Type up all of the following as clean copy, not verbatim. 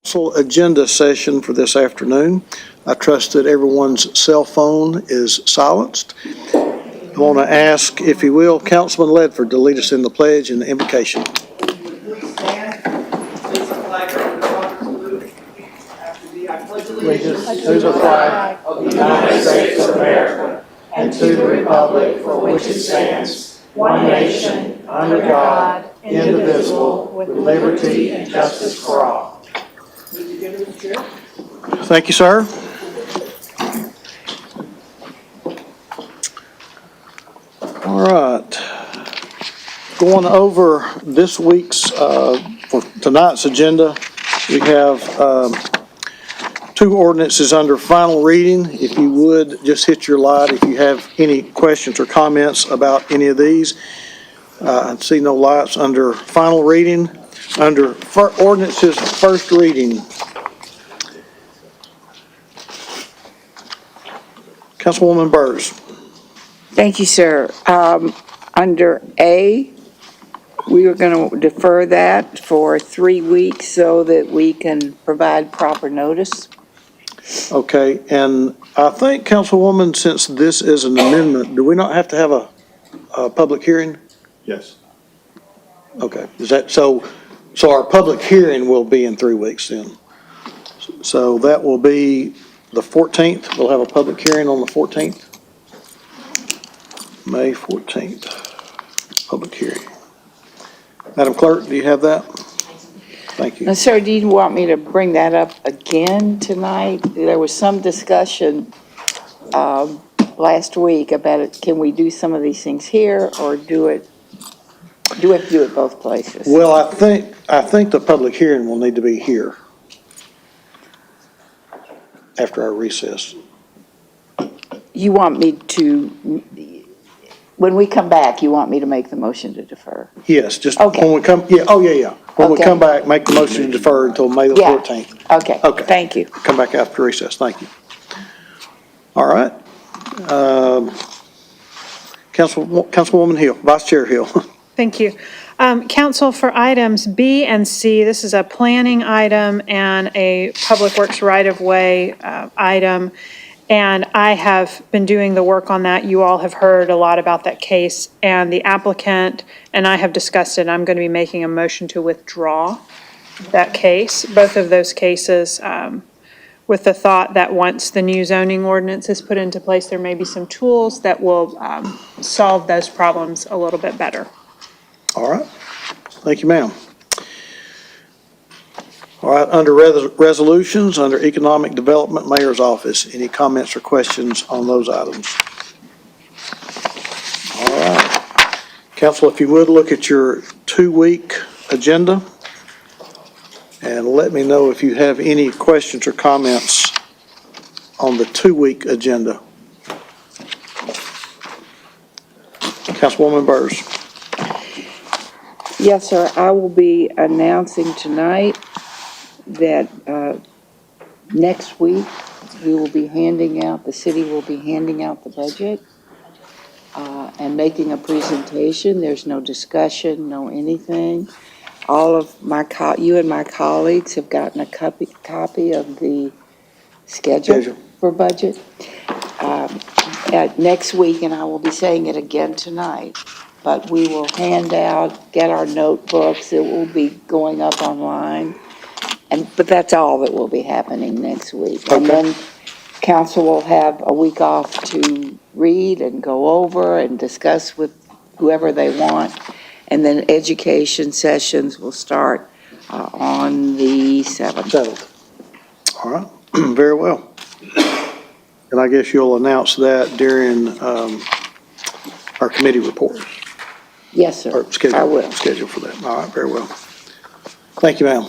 Council agenda session for this afternoon. I trust that everyone's cell phone is silenced. I want to ask, if you will, Councilman Ledford to lead us in the pledge and the invocation. Please stand. Please the flag of the Congress salute. After the I pledge allegiance to the flag of the United States of America and to the republic for which it stands, one nation, under God, indivisible, with liberty and justice for all. Thank you, sir. All right. Going over this week's, for tonight's agenda, we have two ordinances under final reading. If you would, just hit your light if you have any questions or comments about any of these. I see no lights under final reading. Under ordinances first reading. Councilwoman Burrs. Thank you, sir. Under A, we are going to defer that for 3 weeks so that we can provide proper notice. Okay, and I think, Councilwoman, since this is an amendment, do we not have to have a public hearing? Yes. Okay, is that, so our public hearing will be in 3 weeks then? So that will be the 14th, we'll have a public hearing on the 14th? May 14th, public hearing. Madam Clerk, do you have that? Thank you. Now, sir, do you want me to bring that up again tonight? There was some discussion last week about it. Can we do some of these things here or do we have to do it both places? Well, I think the public hearing will need to be here after our recess. You want me to, when we come back, you want me to make the motion to defer? Yes, just Okay. when we come, yeah, oh, yeah. When we Okay. come back, make the motion to defer until May the Yeah. 14th. Okay, Okay. thank you. Come back after recess, thank you. All right. Councilwoman Hill, Vice Chair Hill. Thank you. Council, for items B and C, this is a planning item and a Public Works right-of-way item, and I have been doing the work on that. You all have heard a lot about that case, and the applicant and I have discussed it. I'm going to be making a motion to withdraw that case, both of those cases, with the thought that once the new zoning ordinance is put into place, there may be some tools that will solve those problems a little bit better. All right. Thank you, ma'am. All right, under resolutions, under Economic Development, Mayor's Office, any comments or questions on those items? All right. Council, if you would, look at your 2-week agenda and let me know if you have any questions or comments on the 2-week agenda. Councilwoman Burrs. Yes, sir. I will be announcing tonight that next week we will be the city will be handing out the budget and making a presentation. There's no discussion, no anything. All of you and my colleagues have gotten a copy of the schedule for budget next week, and I will be saying it again tonight. But we will get our notebooks. It will be going up online. But that's all that will be happening next week. Okay. And then council will have a week off to read and go over and discuss with whoever they want. And then education sessions will start on the 7th. All right, very well. And I guess you'll announce that during our committee report. Yes, sir. I will. Schedule for that. All right, very well. Thank you, ma'am.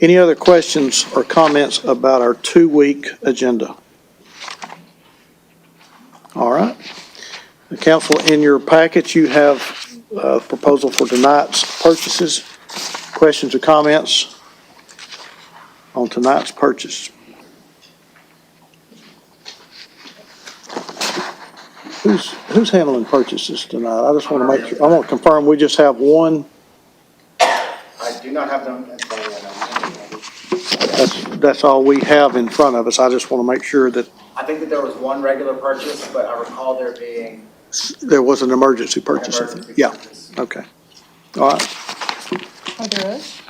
Any other questions or comments about our 2-week agenda? All right. The council, in your package, you have a proposal for tonight's purchases. Questions or comments on tonight's purchase? Who's handling purchases tonight? I just want to make sure, I want to confirm we just have one. I do not have them at the That's all we have in front of us. I just want to make sure that I think that there was one regular purchase, but I recall there being there was an emergency an purchase. emergency Yeah, purchase. okay. All right, Oh, there is?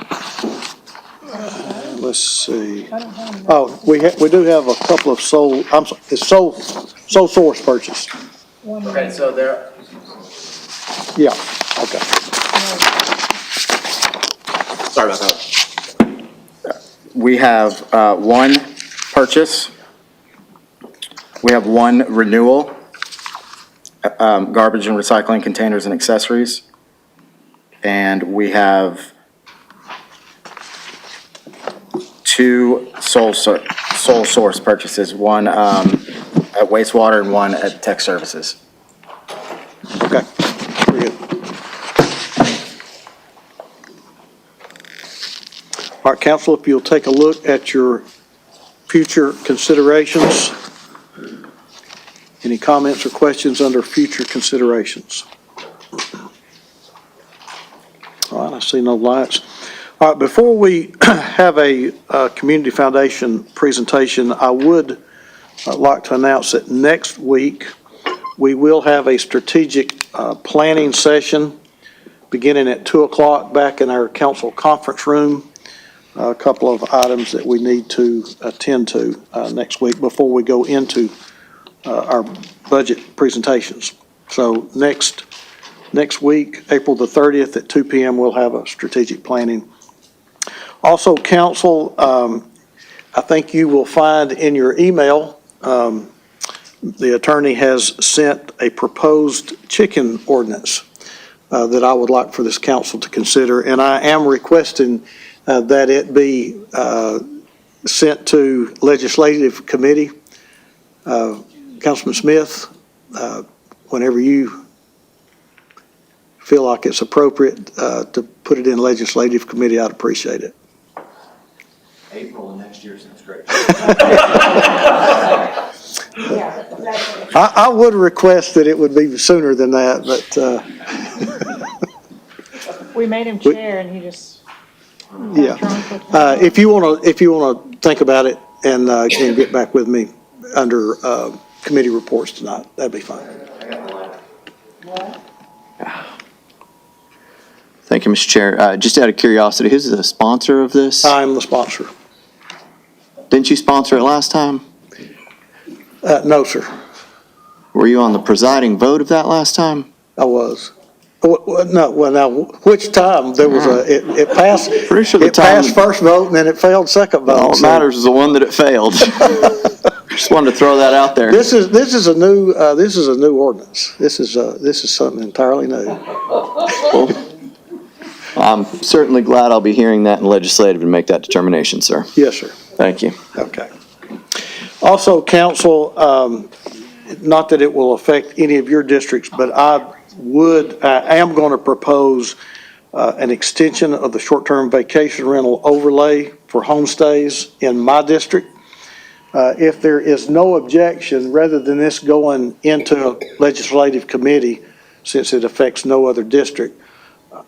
let's see. Oh, we do have a couple of it's sole source purchase. Okay, so there, Yeah, okay. sorry about that. We have one purchase. We have one renewal, garbage and recycling containers and accessories. And we have two sole source purchases, one at wastewater and one at tech services. Okay, very good. All right, council, if you'll take a look at your future considerations. Any comments or questions under future considerations? All right, I see no lights. All right, before we have a Community Foundation presentation, I would like to announce that next week, we will have a strategic planning session beginning at 2 o'clock back in our council conference room. A couple of items that we need to attend to next week before we go into our budget presentations. So next week, April the 30th at 2 p.m., we'll have a strategic planning. Also, council, I think you will find in your email, the attorney has sent a proposed chicken ordinance that I would like for this council to consider, and I am requesting that it be sent to legislative committee. Councilman Smith, whenever you feel like it's appropriate to put it in legislative committee, I'd appreciate it. April of next year sounds great. I would request that it would be sooner than that, but We made him chair and he just yeah. got drunk with If you want to think about it and get back with me under committee reports tonight, that'd be fine. Thank you, Mr. Chair. Just out of curiosity, who's the sponsor of this? I'm the sponsor. Didn't you sponsor it last time? No, sir, Were you on the presiding vote of that last time? I was. No, well, now, which time? There was it passed. Pretty sure the It passed time- first vote and then it failed second vote. All that so- matters is the one that it failed. Just wanted to throw that out there. This is a new ordinance. This is something entirely new. Well, I'm certainly glad I'll be hearing that in legislative and make that determination, sir. Yes, sir. Thank you. Okay. Also, council, not that it will affect any of your districts, but I am going to propose an extension of the short-term vacation rental overlay for homestays in my district. If there is no objection, rather than this going into a legislative committee, since it affects no other district,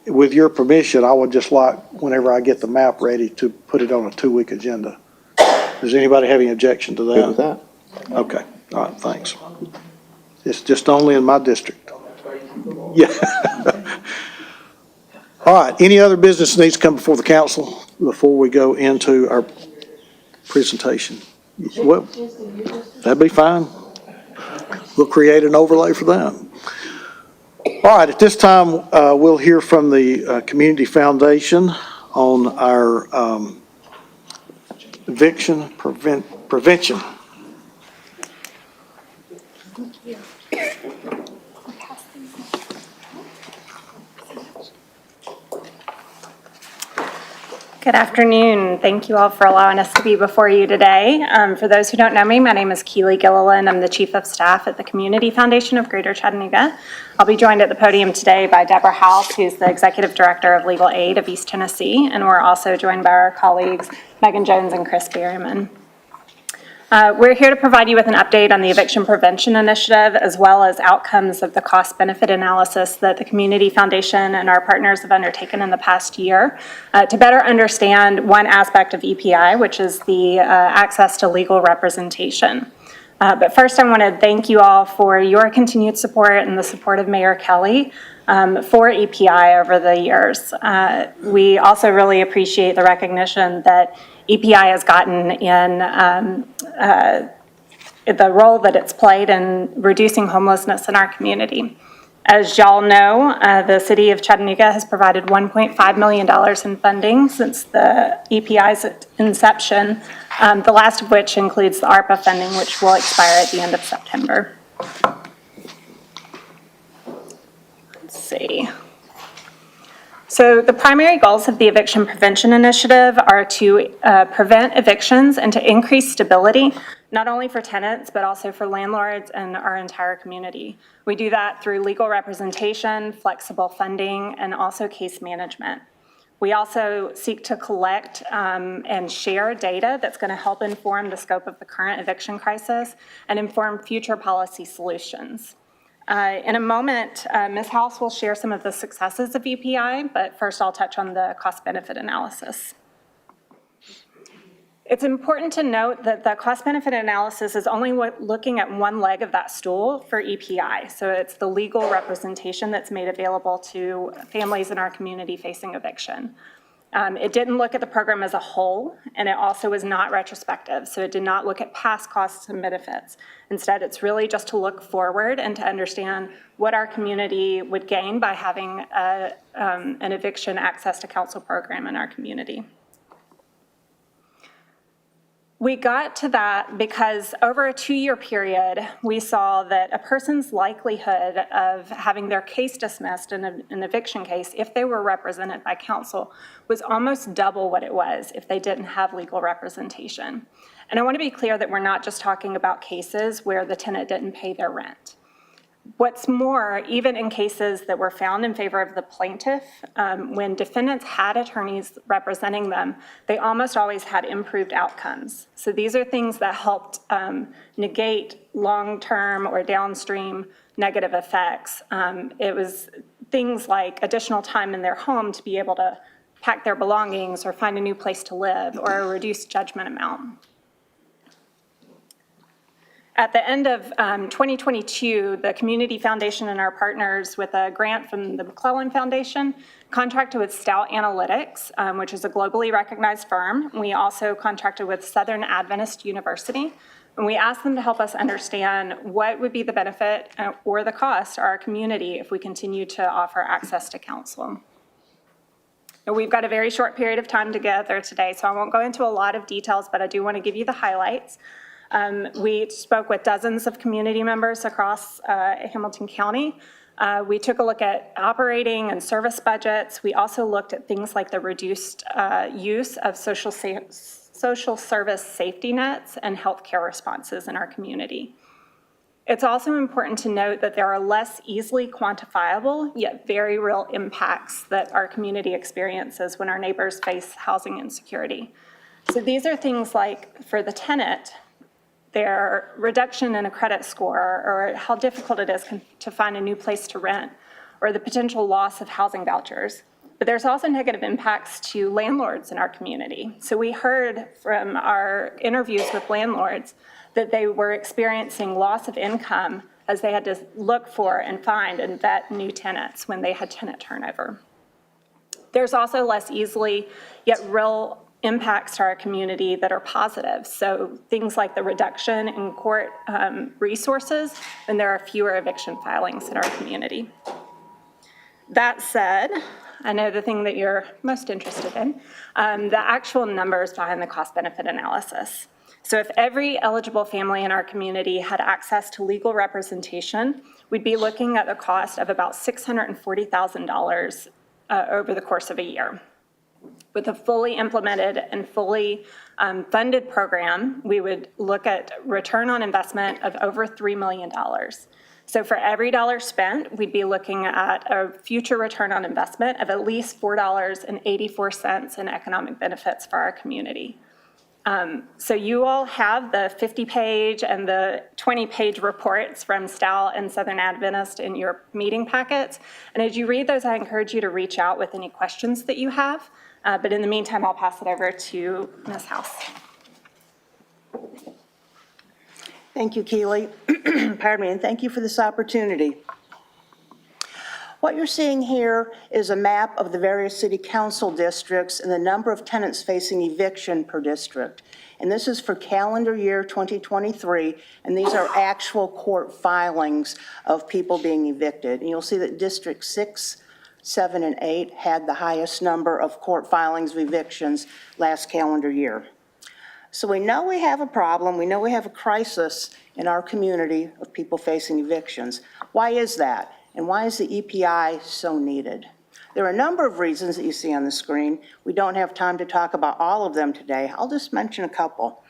with your permission, I would just like, whenever I get the map ready, to put it on a 2-week agenda. Does anybody have any objection to that? Good with that? Okay, all right, thanks. It's just only in my district. Yeah. All right, any other business needs to come before the council before we go into our presentation? Well, that'd be fine. We'll create an overlay for that. All right, at this time, we'll hear from the Community Foundation on our eviction prevention. Good afternoon. Thank you all for allowing us to be before you today. For those who don't know me, my name is Keely Gilliland. I'm the Chief of Staff at the Community Foundation of Greater Chattanooga. I'll be joined at the podium today by Deborah House, who's the Executive Director of Legal Aid of East Tennessee, and we're also joined by our colleagues Megan Jones and Chris Berryman. We're here to provide you with an update on the eviction prevention initiative, as well as outcomes of the cost-benefit analysis that the Community Foundation and our partners have undertaken in the past year to better understand one aspect of EPI, which is the access to legal representation. But first, I want to thank you all for your continued support and the support of Mayor Kelly for EPI over the years. We also really appreciate the recognition that EPI has gotten in the role that it's played in reducing homelessness in our community. As y'all know, the city of Chattanooga has provided $1.5 million in funding since the EPI's inception, the last of which includes the ARPA funding, which will expire at the end of September. Let's see. So the primary goals of the Eviction Prevention Initiative are to prevent evictions and to increase stability, not only for tenants, but also for landlords and our entire community. We do that through legal representation, flexible funding, and also case management. We also seek to collect and share data that's going to help inform the scope of the current eviction crisis and inform future policy solutions. In a moment, Ms. House will share some of the successes of EPI, but first I'll touch on the cost-benefit analysis. It's important to note that the cost-benefit analysis is only looking at one leg of that stool for EPI. So it's the legal representation that's made available to families in our community facing eviction. It didn't look at the program as a whole, and it also was not retrospective. So it did not look at past costs and benefits. Instead, it's really just to look forward and to understand what our community would gain by having an eviction access to counsel program in our community. We got to that because over a 2-year period, we saw that a person's likelihood of having their case dismissed in an eviction case, if they were represented by counsel, was almost double what it was if they didn't have legal representation. And I want to be clear that we're not just talking about cases where the tenant didn't pay their rent. What's more, even in cases that were found in favor of the plaintiff, when defendants had attorneys representing them, they almost always had improved outcomes. So these are things that helped negate long-term or downstream negative effects. It was things like additional time in their home to be able to pack their belongings or find a new place to live, or a reduced judgment amount. At the end of 2022, the Community Foundation and our partners, with a grant from the McClellan Foundation, contracted with Stout Analytics, which is a globally recognized firm. We also contracted with Southern Adventist University, and we asked them to help us understand what would be the benefit or the cost to our community if we continue to offer access to counsel. We've got a very short period of time together today, so I won't go into a lot of details, but I do want to give you the highlights. We spoke with dozens of community members across Hamilton County. We took a look at operating and service budgets. We also looked at things like the reduced use of social service safety nets and healthcare responses in our community. It's also important to note that there are less easily quantifiable, yet very real impacts that our community experiences when our neighbors face housing insecurity. So these are things like, for the tenant, their reduction in a credit score, or how difficult it is to find a new place to rent, or the potential loss of housing vouchers. But there's also negative impacts to landlords in our community. So we heard from our interviews with landlords that they were experiencing loss of income as they had to look for and find and vet new tenants when they had tenant turnover. There's also less easily yet real impacts to our community that are positive. So things like the reduction in court resources, and there are fewer eviction filings in our community. That said, I know the thing that you're most interested in, the actual numbers behind the cost-benefit analysis. So if every eligible family in our community had access to legal representation, we'd be looking at a cost of about $640,000 over the course of a year. With a fully implemented and fully funded program, we would look at return on investment of over $3 million. So for every dollar spent, we'd be looking at a future return on investment of at least $4.84 in economic benefits for our community. So you all have the 50-page and the 20-page reports from STAL and Southern Adventist in your meeting packets. And as you read those, I encourage you to reach out with any questions that you have. But in the meantime, I'll pass it over to Ms. House. Thank you, Keely. Pardon me, and thank you for this opportunity. What you're seeing here is a map of the various city council districts and the number of tenants facing eviction per district. And this is for calendar year 2023, and these are actual court filings of people being evicted. And you'll see that District 6, 7, and 8 had the highest number of court filings of evictions last calendar year. So we know we have a problem, we know we have a crisis in our community of people facing evictions. Why is that? And why is the EPI so needed? There are a number of reasons that you see on the screen. We don't have time to talk about all of them today. I'll just mention a couple.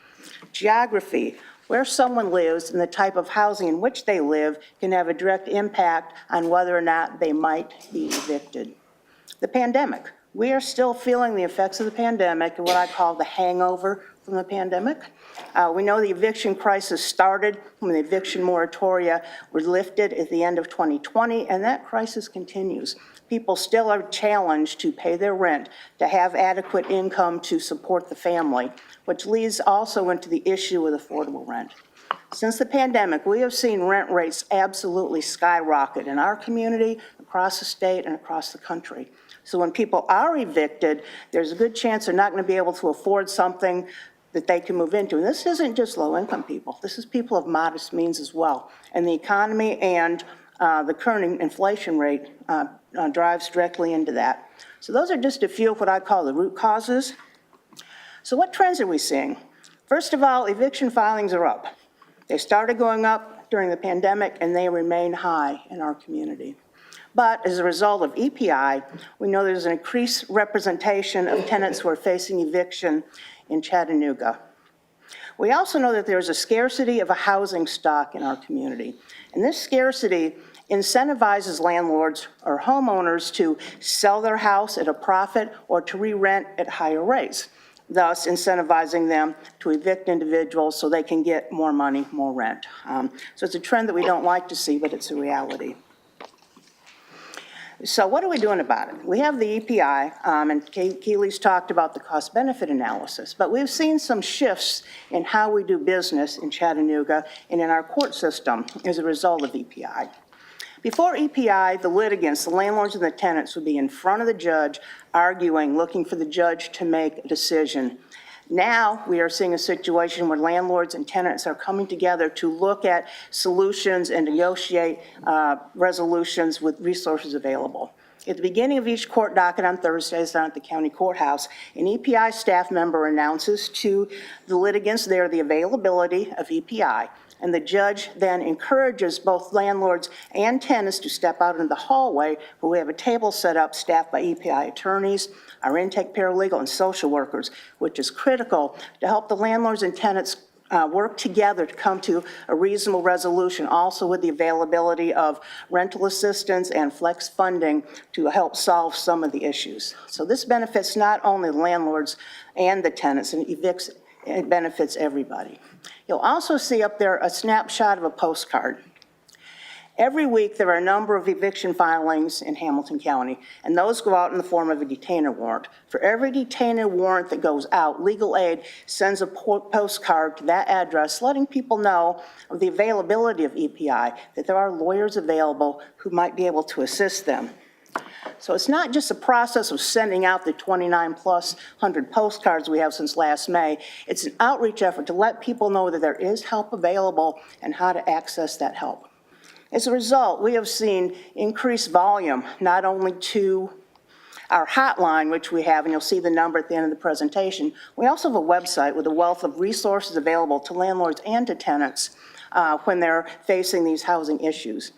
Geography, where someone lives and the type of housing in which they live can have a direct impact on whether or not they might be evicted. The pandemic. We are still feeling the effects of the pandemic and what I call the hangover from the pandemic. We know the eviction crisis started when the eviction moratoria were lifted at the end of 2020, and that crisis continues. People still are challenged to pay their rent, to have adequate income to support the family, which leads also into the issue with affordable rent. Since the pandemic, we have seen rent rates absolutely skyrocket in our community, across the state, and across the country. So when people are evicted, there's a good chance they're not going to be able to afford something that they can move into. And this isn't just low-income people. This is people of modest means as well. And the economy and the current inflation rate drives directly into that. So those are just a few of what I call the root causes. So what trends are we seeing? First of all, eviction filings are up. They started going up during the pandemic, and they remain high in our community. But as a result of EPI, we know there's an increased representation of tenants who are facing eviction in Chattanooga. We also know that there's a scarcity of a housing stock in our community. And this scarcity incentivizes landlords or homeowners to sell their house at a profit or to re-rent at higher rates, thus incentivizing them to evict individuals so they can get more money, more rent. So it's a trend that we don't like to see, but it's a reality. So what are we doing about it? We have the EPI, and Keely's talked about the cost-benefit analysis, but we've seen some shifts in how we do business in Chattanooga and in our court system as a result of EPI. Before EPI, the litigants, the landlords and the tenants would be in front of the judge arguing, looking for the judge to make a decision. Now we are seeing a situation where landlords and tenants are coming together to look at solutions and negotiate resolutions with resources available. At the beginning of each court docket on Thursdays down at the county courthouse, an EPI staff member announces to the litigants there the availability of EPI. And the judge then encourages both landlords and tenants to step out into the hallway where we have a table set up staffed by EPI attorneys, our intake paralegal, and social workers, which is critical to help the landlords and tenants work together to come to a reasonable resolution, also with the availability of rental assistance and flex funding to help solve some of the issues. So this benefits not only the landlords and the tenants, and it benefits everybody. You'll also see up there a snapshot of a postcard. Every week, there are a number of eviction filings in Hamilton County, and those go out in the form of a detainer warrant. For every detainer warrant that goes out, legal aid sends a postcard to that address, letting people know of the availability of EPI, that there are lawyers available who might be able to assist them. So it's not just a process of sending out the 29+ postcards we have since last May. It's an outreach effort to let people know that there is help available and how to access that help. As a result, we have seen increased volume, not only to our hotline, which we have, and you'll see the number at the end of the presentation. We also have a website with a wealth of resources available to landlords and to tenants when they're facing these housing issues.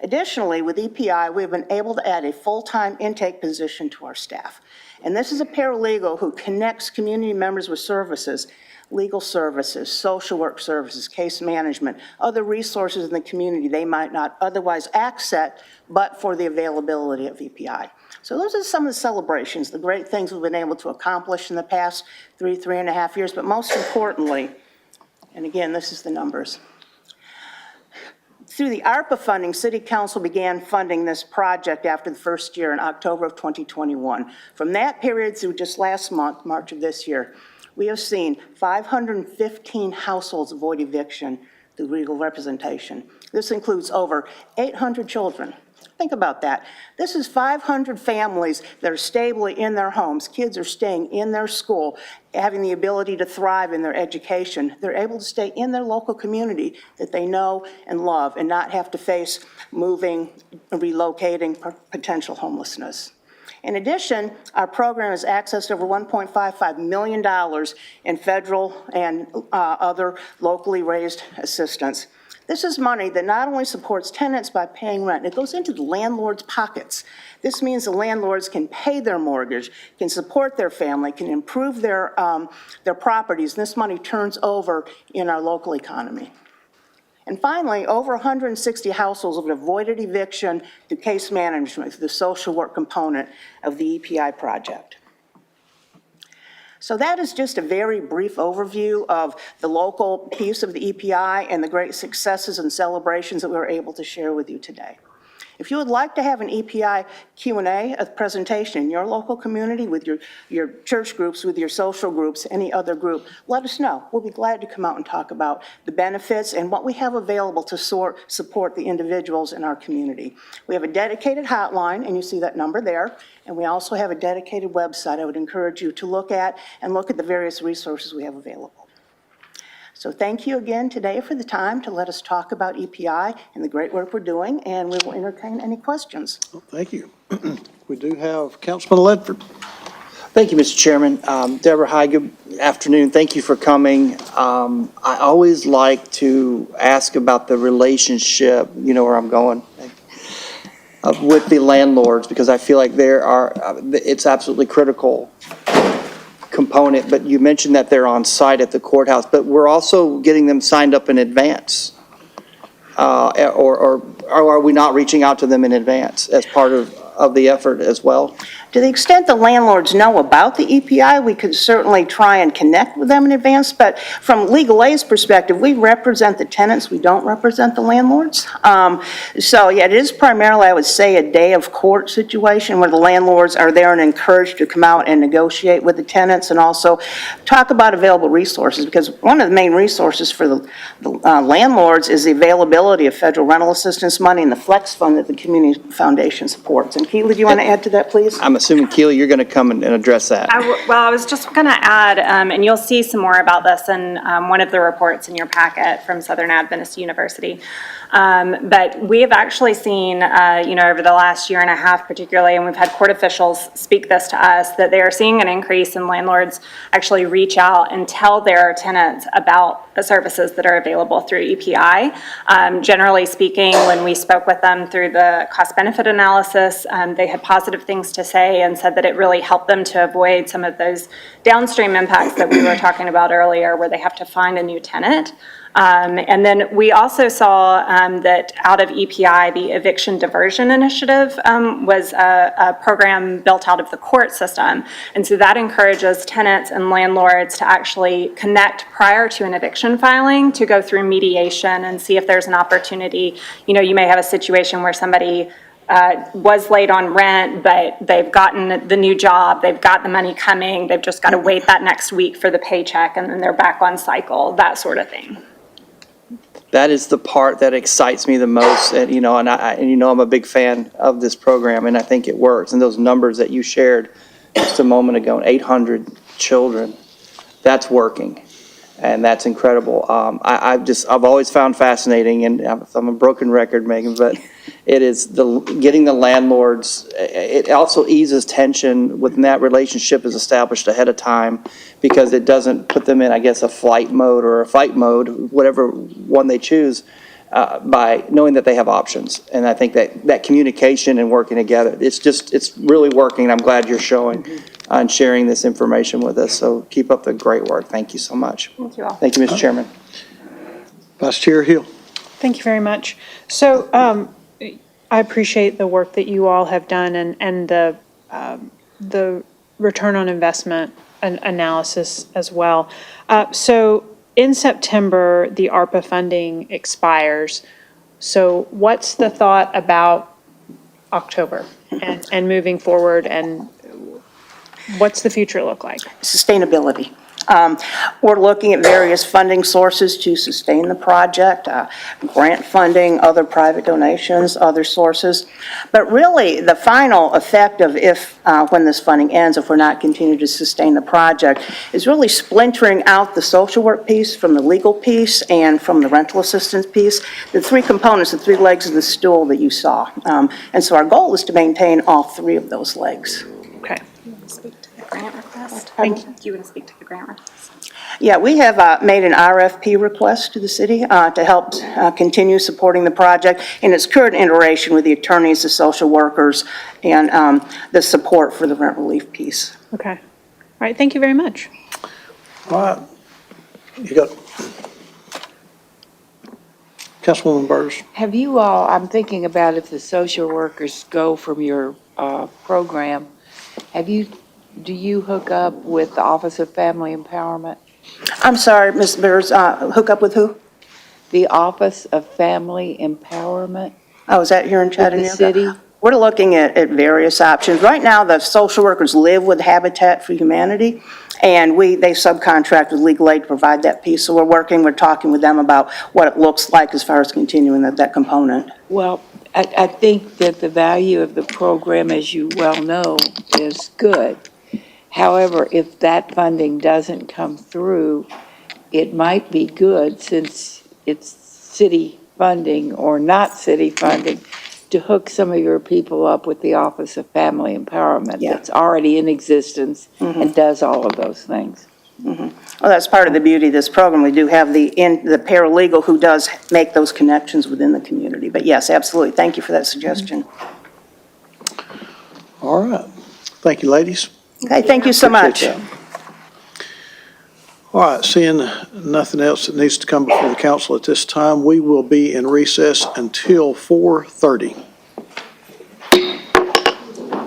Additionally, with EPI, we have been able to add a full-time intake position to our staff. And this is a paralegal who connects community members with services legal services, social work services, case management, other resources in the community they might not otherwise access but for the availability of EPI. So those are some of the celebrations, the great things we've been able to accomplish in the past 3.5 years, but most importantly, and again, this is the numbers. Through the ARPA funding, City Council began funding this project after the first year in October of 2021. From that period through just last month, March of this year, we have seen 515 households avoid eviction through legal representation. This includes over 800 children. Think about that. This is 500 families that are stably in their homes. Kids are staying in their school, having the ability to thrive in their education. They're able to stay in their local community that they know and love and not have to face moving, relocating, potential homelessness. In addition, our program has accessed over $1.55 million in federal and other locally raised assistance. This is money that not only supports tenants by paying rent, it goes into the landlord's pockets. This means the landlords can pay their mortgage, can support their family, can improve their properties. This money turns over in our local economy. And finally, over 160 households have avoided eviction through case management, through the social work component of the EPI project. So that is just a very brief overview of the local piece of the EPI and the great successes and celebrations that we were able to share with you today. If you would like to have an EPI Q&A, a presentation in your local community with your church groups, with your social groups, any other group, let us know. We'll be glad to come out and talk about the benefits and what we have available to support the individuals in our community. We have a dedicated hotline, and you see that number there, and we also have a dedicated website I would encourage you to look at the various resources we have available. So thank you again today for the time to let us talk about EPI and the great work we're doing, and we will entertain any questions. Well, thank you. We do have Councilman Ledford. Thank you, Mr. Chairman. Deborah, hi, good afternoon. Thank you for coming. I always like to ask about the relationship, you know where I'm going, with the landlords, because I feel like it's absolutely critical component, but you mentioned that they're on site at the courthouse, but we're also getting them signed up in advance. Or are we not reaching out to them in advance as part of the effort as well? To the extent the landlords know about the EPI, we could certainly try and connect with them in advance, but from legal aid's perspective, we represent the tenants, we don't represent the landlords. So yeah, it is primarily, I would say, a day of court situation where the landlords are there and encouraged to come out and negotiate with the tenants and also talk about available resources, because one of the main resources for the landlords is the availability of federal rental assistance money and the flex fund that the Community Foundation supports. And Keely, do you want to add to that, please? I'm assuming, Keely, you're going to come and address that. Well, I was just going to add, and you'll see some more about this in one of the reports in your packet from Southern Adventist University. But we have actually seen, over the last year and a half particularly, and we've had court officials speak this to us, that they are seeing an increase in landlords actually reach out and tell their tenants about the services that are available through EPI. Generally speaking, when we spoke with them through the cost-benefit analysis, they had positive things to say and said that it really helped them to avoid some of those downstream impacts that we were talking about earlier, where they have to find a new tenant. And then we also saw that out of EPI, the Eviction Diversion Initiative was a program built out of the court system. And so that encourages tenants and landlords to actually connect prior to an eviction filing to go through mediation and see if there's an opportunity. You may have a situation where somebody was late on rent, but they've gotten the new job, they've got the money coming, they've just got to wait that next week for the paycheck, and then they're back on cycle, that sort of thing. That is the part that excites me the most, and I'm a big fan of this program, and I think it works. And those numbers that you shared just a moment ago, 800 children, that's working, and that's incredible. I've always found fascinating, and I'm a broken record, Megan, but it is getting the landlords. It also eases tension when that relationship is established ahead of time, because it doesn't put them in, I guess, a flight mode or a fight mode, whatever one they choose, by knowing that they have options. And I think that communication and working together, it's really working. I'm glad you're showing and sharing this information with us. So keep up the great work. Thank you so much. Thank you all. Thank you, Mr. Chairman. Vice Chair Hill. Thank you very much. So I appreciate the work that you all have done and the return on investment analysis as well. So in September, the ARPA funding expires. So what's the thought about October and moving forward, and what's the future look like? Sustainability. We're looking at various funding sources to sustain the project, grant funding, other private donations, other sources. But really, the final effect of when this funding ends, if we're not continuing to sustain the project, is really splintering out the social work piece from the legal piece and from the rental assistance piece, the three components, the three legs of the stool that you saw. And so our goal is to maintain all three of those legs. Okay. Speak to the grant request. Thank you. Do you want to speak to the grant request? Yeah, we have made an RFP request to the city to help continue supporting the project in its current iteration with the attorneys, the social workers, and the support for the rent relief piece. Okay. All right. Thank you very much. All right. You got Councilwoman Burrs. Have you all, I'm thinking about if the social workers go from your program, do you hook up with the Office of Family Empowerment? I'm sorry, Ms. Bears, hook up with who? The Office of Family Empowerment Oh, is that here in with Chattanooga? the city? We're looking at various options. Right now, the social workers live with Habitat for Humanity, and they subcontract with legal aid to provide that piece. So we're talking with them about what it looks like as far as continuing that component. Well, I think that the value of the program, as you well know, is good. However, if that funding doesn't come through, it might be good, since it's city funding or not city funding, to hook some of your people up with the Office of Family Empowerment Yeah. that's already in existence and does all of those things. Well, that's part of the beauty of this program. We do have the paralegal who does make those connections within the community. But yes, absolutely. Thank you for that suggestion. All right. Thank you, ladies. Okay, thank you so much. Appreciate that. All right, seeing nothing else that needs to come before the council at this time, we will be in recess until 4:30.